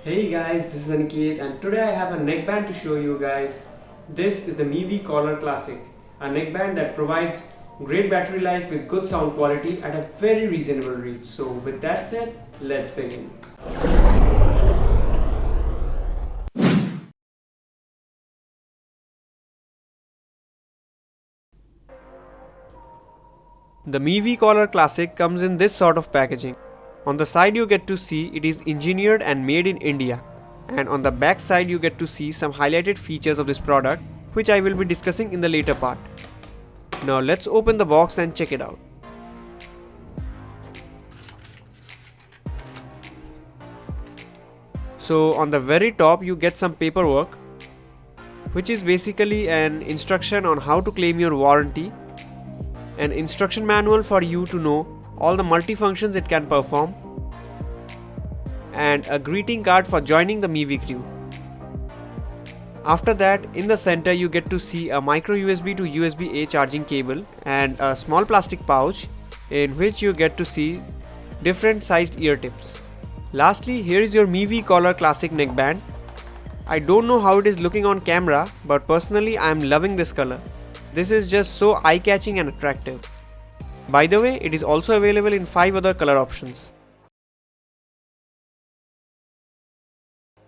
Hey guys, this is Aniket and today I have a neckband to show you guys. This is the Mivi Collar Classic, a neckband that provides great battery life with good sound quality at a very reasonable rate. So with that said, let's begin. The Mivi Collar Classic comes in this sort of packaging. On the side you get to see it is engineered and made in India, and on the back side you get to see some highlighted features of this product which I will be discussing in the later part. Now let's open the box and check it out. So on the very top you get some paperwork which is basically an instruction on how to claim your warranty, an instruction manual for you to know all the multifunctions it can perform, and a greeting card for joining the Mivi crew. After that, in the center you get to see a micro USB to USB-A charging cable and a small plastic pouch in which you get to see different sized ear tips. Lastly, here is your Mivi Collar Classic neckband. I don't know how it is looking on camera, but personally I am loving this color. This is just so eye-catching and attractive. By the way, it is also available in 5 other color options.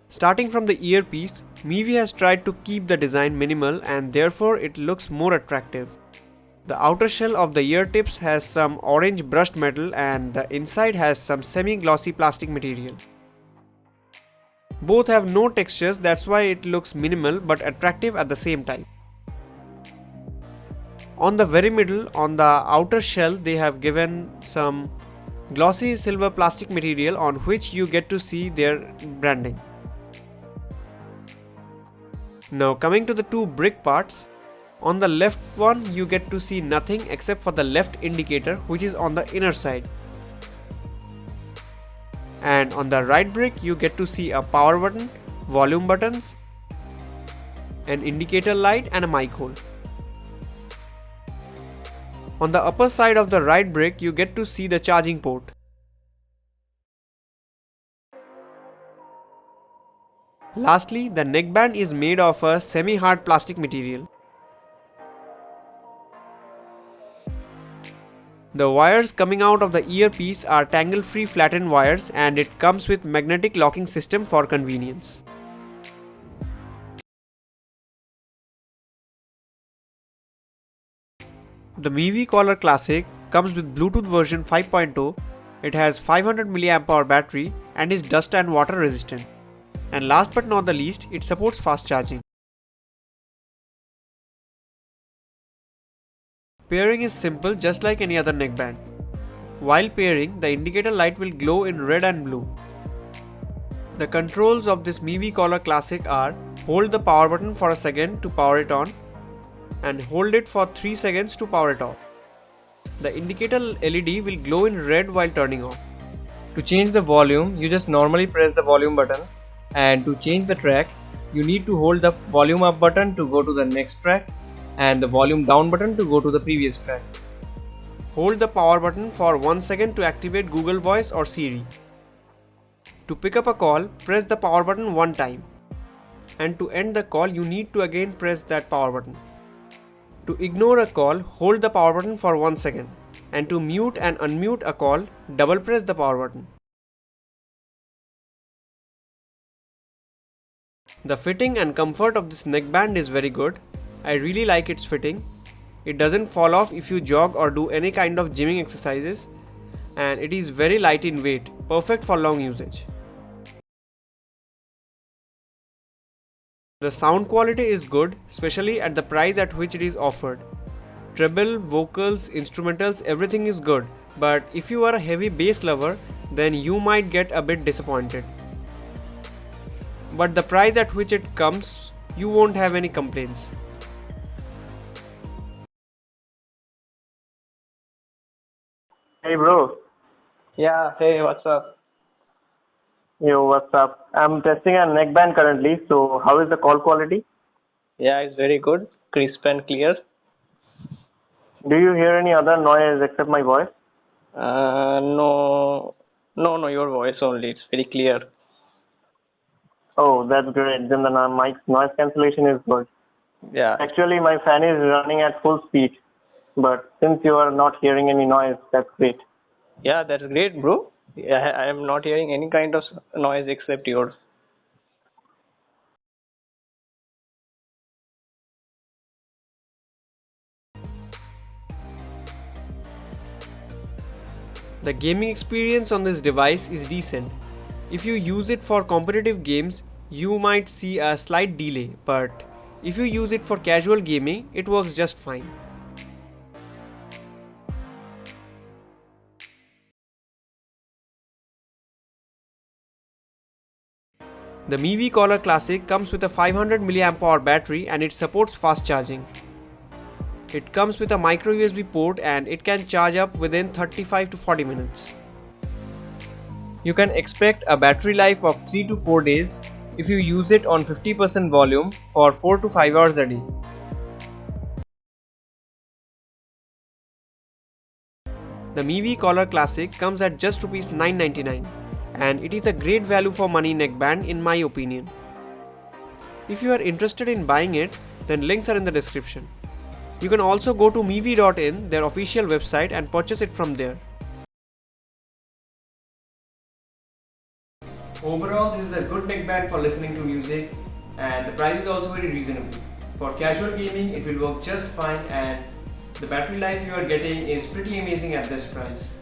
Starting from the earpiece, Mivi has tried to keep the design minimal and therefore it looks more attractive. The outer shell of the ear tips has some orange brushed metal and the inside has some semi-glossy plastic material. Both have no textures, that's why it looks minimal but attractive at the same time. On the very middle, on the outer shell, they have given some glossy silver plastic material on which you get to see their branding. Now coming to the two brick parts, on the left one you get to see nothing except for the left indicator which is on the inner side. And on the right brick you get to see a power button, volume buttons, an indicator light and a mic hole. On the upper side of the right brick you get to see the charging port. Lastly, the neckband is made of a semi-hard plastic material. The wires coming out of the earpiece are tangle-free flattened wires and it comes with magnetic locking system for convenience. The Mivi Collar Classic comes with Bluetooth version 5.0, it has 500 mAh battery and is dust and water resistant. And last but not the least, it supports fast charging. Pairing is simple just like any other neckband. While pairing, the indicator light will glow in red and blue. The controls of this Mivi Collar Classic are: hold the power button for a second to power it on and hold it for 3 seconds to power it off. The indicator LED will glow in red while turning off. To change the volume, you just normally press the volume buttons, and to change the track, you need to hold the volume up button to go to the next track and the volume down button to go to the previous track. Hold the power button for 1 second to activate Google Voice or Siri. To pick up a call, press the power button one time. And to end the call, you need to again press that power button. To ignore a call, hold the power button for 1 second. And to mute and unmute a call, double press the power button. The fitting and comfort of this neckband is very good. I really like its fitting. It doesn't fall off if you jog or do any kind of gymming exercises, and it is very light in weight, perfect for long usage. The sound quality is good, especially at the price at which it is offered. Treble, vocals, instrumentals, everything is good, but if you are a heavy bass lover, then you might get a bit disappointed. But the price at which it comes, you won't have any complaints. Hey bro, Yeah, hey, what's up? yo, what's up? I'm testing a neckband currently, so how is the call quality? Yeah, it's very good, crisp and clear. Do you hear any other noise except my voice? No, your voice only, it's very clear. Oh, that's great. Then the mic's noise cancellation is good. Yeah. Actually, my fan is running at full speed, but since you are not hearing any noise, that's great. Yeah, that's great, bro. I am not hearing any kind of noise except yours. The gaming experience on this device is decent. If you use it for competitive games, you might see a slight delay, but if you use it for casual gaming, it works just fine. The Miivi Color Classic comes with a 500 mAh battery and it supports fast charging. It comes with a micro USB port and it can charge up within 35 to 40 minutes. You can expect a battery life of 3 to 4 days if you use it on 50% volume for 4 to 5 hours a day. The Miivi Color Classic comes at just Rs 999 and it is a great value for money neckband in my opinion. If you are interested in buying it, then links are in the description. You can also go to Miivi.in, their official website, and purchase it from there. Overall, this is a good neckband for listening to music and the price is also very reasonable. For casual gaming, it will work just fine and the battery life you are getting is pretty amazing at this price.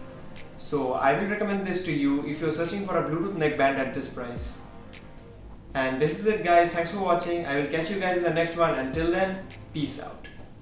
So I will recommend this to you if you are searching for a Bluetooth neckband at this price. And this is it guys, thanks for watching. I will catch you guys in the next one. Until then, peace out.